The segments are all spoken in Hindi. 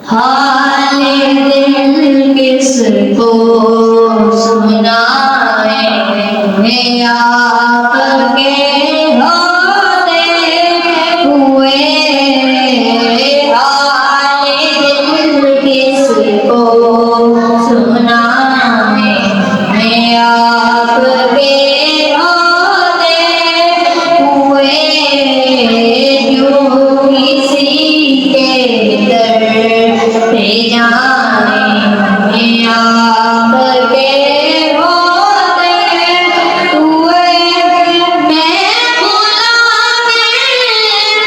हाल दिल किसको सुनाए, आपके होते हुए। हाल दिल किसको सुनाए, आपके होते हुए। जो किसी के दर पे जाए, आपके होते हुए। मैं गुलाम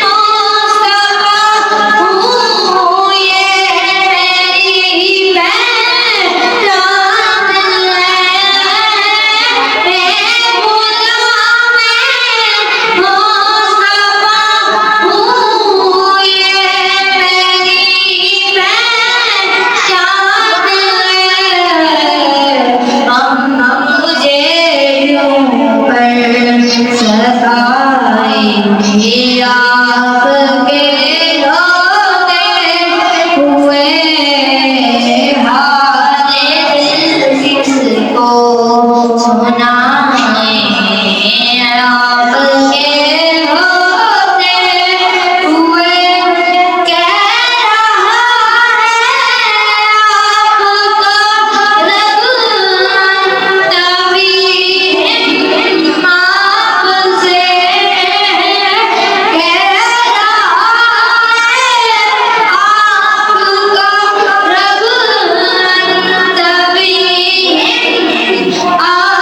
मुस्तफा हूँ, ये मेरी पहचान है। मैं गुलाम मुस्तफा हूँ, ये मेरी पहचान है। मुझे यूं पर सताए, आपके होते हुए। हाल दिल किसको सुनाए, आपके होते हुए। कह रहा है आपको रब तभी आपसे, कह रहा है आपको रब तभी आपसे।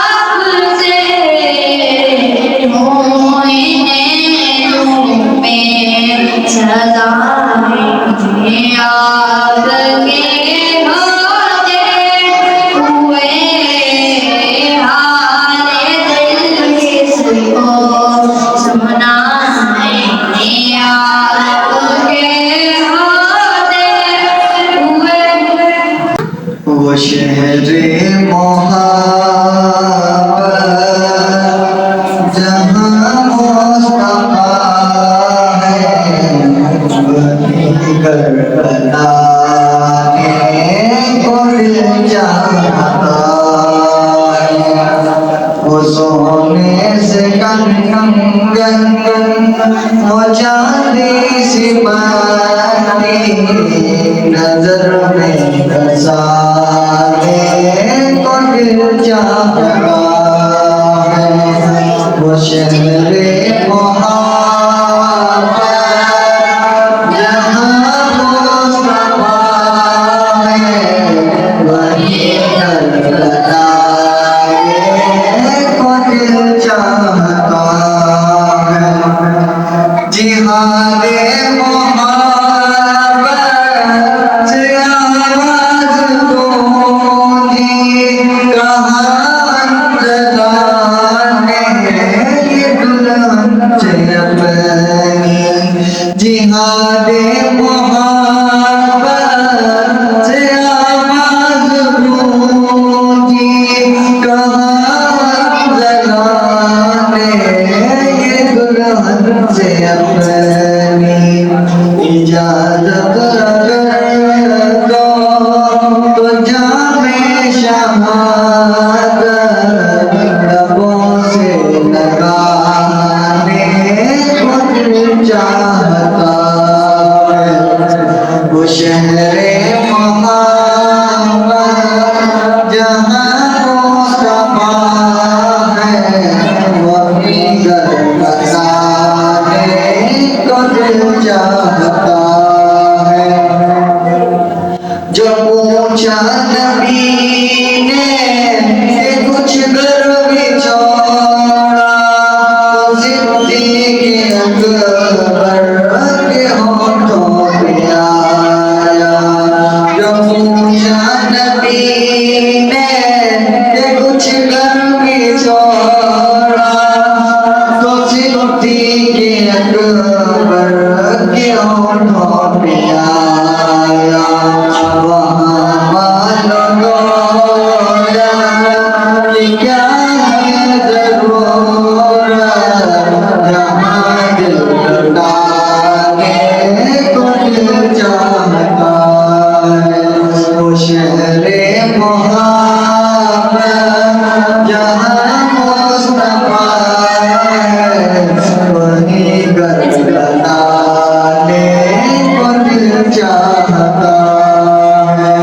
सदाएं आपके होते हुए। हाल दिल किसको सुनाए, आपके होते हुए। वो शहरे मोहब्बत जहाँ मुस्तफा है, वही करबला के दिल चाहता है। वो सोने से कंगन, वो चांदी सी बाती, नजर में बसाने को दिल चाहता है। वो शहरे मोहब्बत जहाँ मुस्तफा है, वही करबला को दिल चाहता है। जिहादे मोहब्बत से आवाज गूंजी, कहाँ अंजदाने ये दुल्हन से अपनी। जिहादे मोहब्बत से आवाज गूंजी, कहाँ अंजदाने ये दुल्हन से अपनी। इजाजत अगर दो तो जामे शहादत लबों से लगाने को दिल चाहता है। वो शहरे मोहब्बत जहाँ मुस्तफा है, वही करबलाने को दिल चाहता है। जो पूछा नबी ने कि कुछ घर भी छोड़ा, तो सिद्दीक़ अकबर के होठों पे आया। जो चाहता है।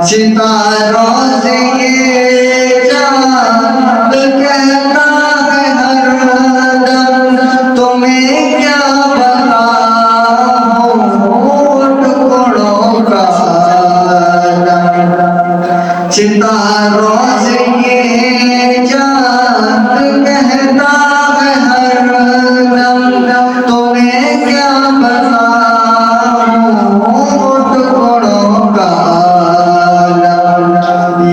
सितारों से ये चांद कहता है हरदम, तुम्हें क्या बताऊं टुकड़ों का आलम। सितारों से ये चांद कहता है हरदम, तुम्हें क्या बताऊं टुकड़ों का आलम।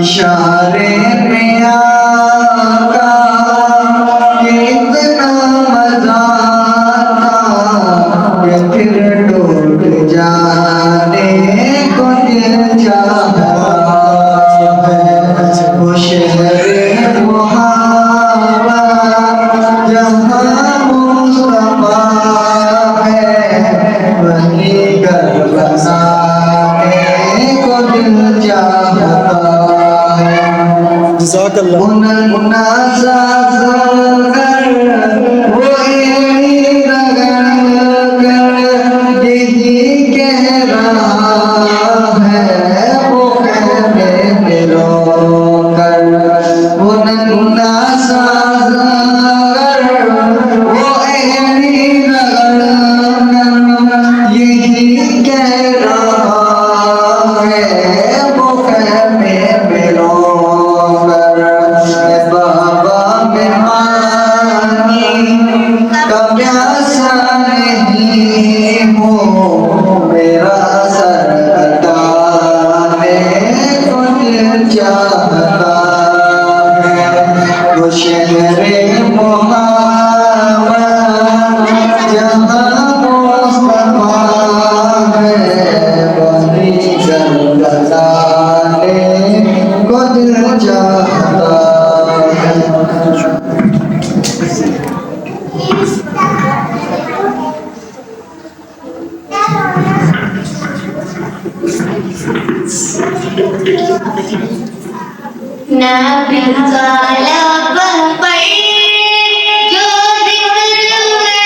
इशारे में आका कितना मजा आता, ये फिर टूट जाने को दिल चाहता है। वो शहर मुहावा जहाँ मुस्तफा है, वहीं घर बसाने को दिल चाहता है। जज़ाकल्लाह। शहरे मोहम्मद जहाँ मुस्तफा है, वहीं घर बसाने को दिल चाहता है। नबी का लब पर जो जिक्र है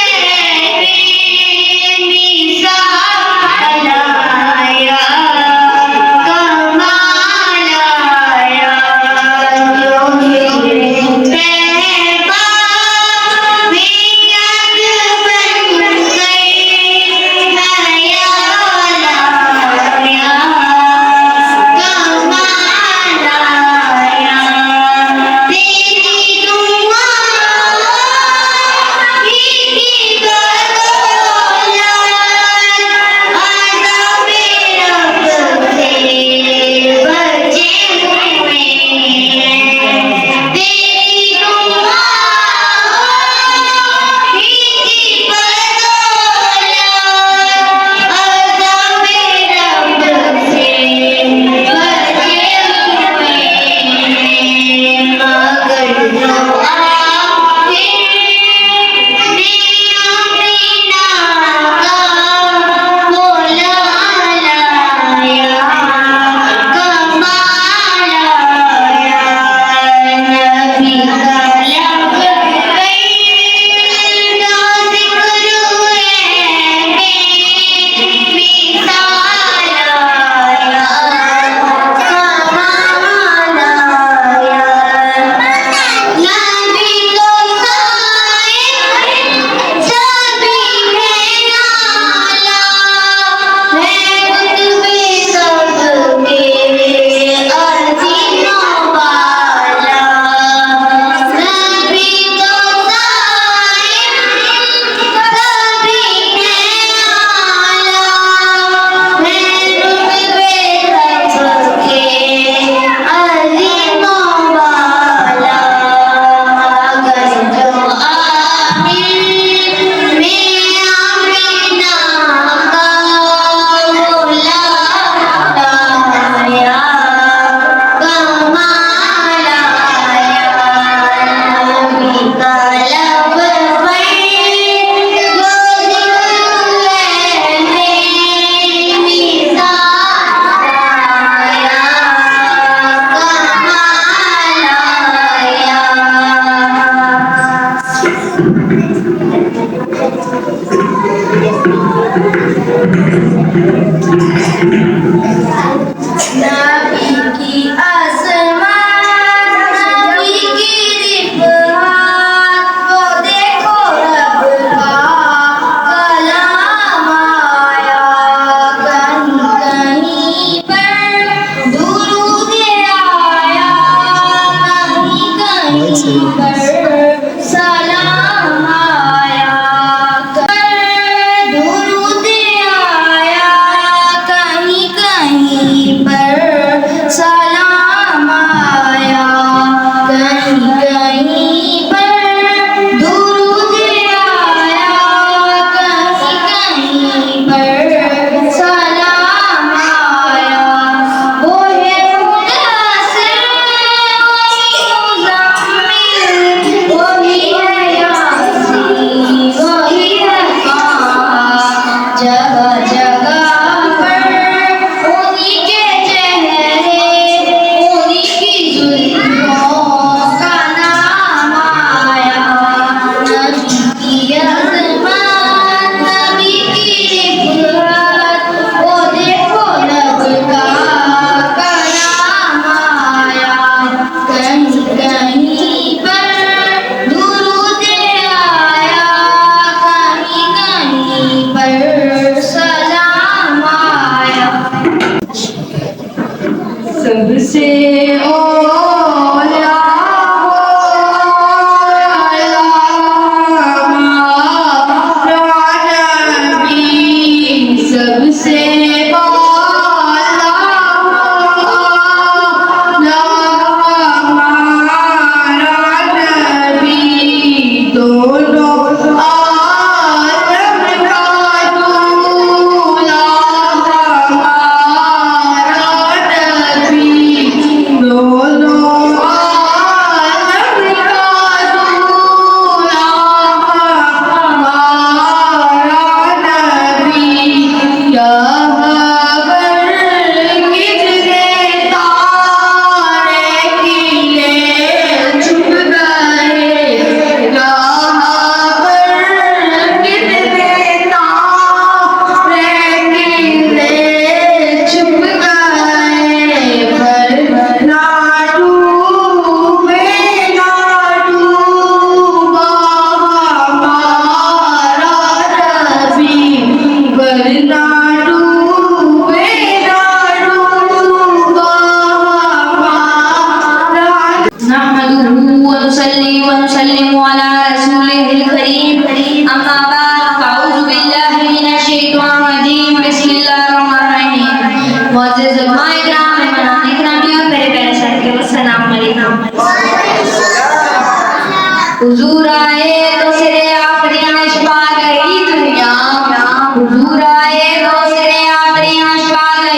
निसार आया, कमाल आया। जो तैबा में याद बन गई, ख्याल आया, कमाल आया। तेरी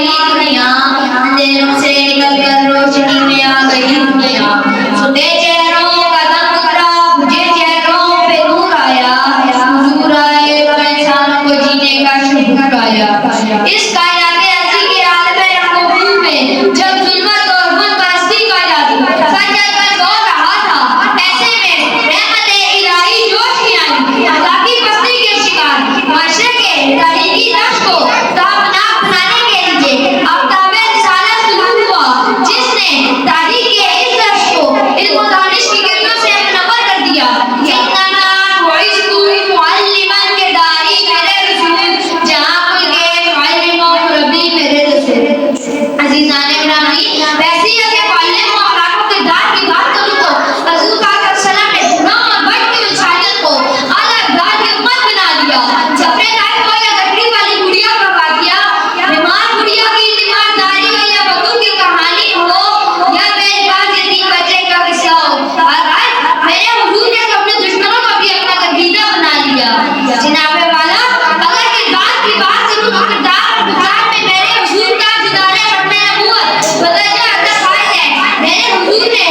रही दुनिया, अंधेरों से निकलकर रोशनी में आ गई दुनिया। सुने चेहरों का दम उतरा, बुझे चेहरों पे नूर आया, हुजूर आए तो इंसानों को जीने का शुक्र आया। इस कायनात अर्ज़ी के आलम महबूब में जब जुल्मत और बुतपरस्ती का जादू सर चढ़कर दौड़ रहा था, ऐसे में रहमत इलाही जोश में आई। अखलाकी पस्ती के शिकार माशरे के तारीकी नक्श को ताबनाक बनाने के लिए आफ्ताब रिसालत ज़ुहूर हुआ, जिसने तारीख के इस नक्श को इल्म व दानिश की किरणों से मुनव्वर कर दिया। इन्नमा बुइस्तु मुअल्लिमन के दाई मेरे रसूल, जहां कुल के मुअल्लिम व मुरब्बी मेरे रसूल। अज़ीज़ान इब्राहिमी, वैसी के मुअल्लिम व अखलाक व किरदार की बात करूं तो हज़रत पाक सल्लल्लाहु अलैहि वसल्लम ने गुनाह और बद की इंसानियत को आला अफ़ज़ाल की उम्मत बना दिया। सफ़रे ताइफ को या गठरी वाली गुड़िया का वाक़िया, बीमार गुड़िया की तीमारदारी हो या बतूर की कहानी हो या बेलबाज यतीम बच्चे का किस्सा हो, बहरहाल मेरे हुजूर ने अपने दुश्मनों को भी अपना गर्दीदा बना लिया। जनाबे वाला, अगर किरदार की बात करूं तो किरदार और किरदार में मेरे हुजूर का जुदाने अपने नबूवत बदरजा अतफ़ाइल है। मेरे हुजूर ने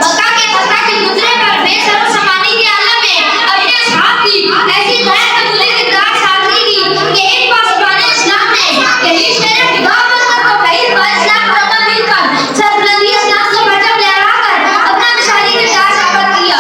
मक्का के मुस्तकिल गुजरे पर बेसरो समानी के आलम में अपने असहाब की ऐसी गैर कबूली किरदार सादगी की कि एक पासबान इस्लाम ने यही शेर खुदा मसद को कहीं पर इस्लाम को तब्दील कर सरबलंदी इस्लाम से परचम लहरा कर अपना मिसाली किरदार साबित किया।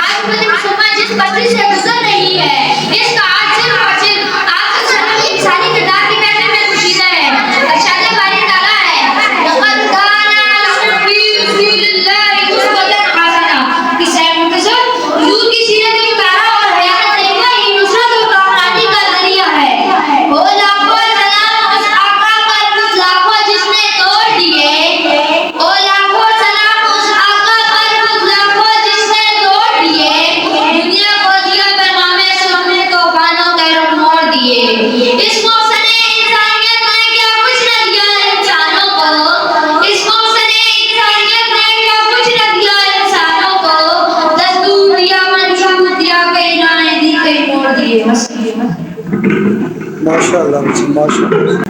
आज मुझे मुसलमान जिस बस्ती से गुजर रही है, इसका आज सिर्फ और सिर्फ आपके सल्लम की मिसाली किरदार की महफिल में कुशीदा है। अरशाद बारी ताला है, लक़द काना लकुम फ़ी रसूलिल्लाहि उस्वतुन हसना। किस्सा मुख्तसर, हुजूर की सीरत मुताहरा और हयात तय्यबा ही नुसरत और कामयाबी का ज़रिया है। ओ लाखों सलाम उस आका पर, उस लाखों जिसने तोड़ दिए। ओ लाखों सलाम उस आका पर, उस लाखों जिसने तोड़ दिए। दुनिया को दिया पैगामे सुनने, तूफानों के रुख मोड़ दिए। इस मौसम इंसानियत ने क्या कुछ न दिया इंसानों को, इस मौसम इंसानियत ने क्या कुछ न दिया इंसानों को। दस्तूर दिया, मंशूर दिया, कई राहें दी, कई मोड़ दिए। माशाअल्लाह, माशाअल्लाह।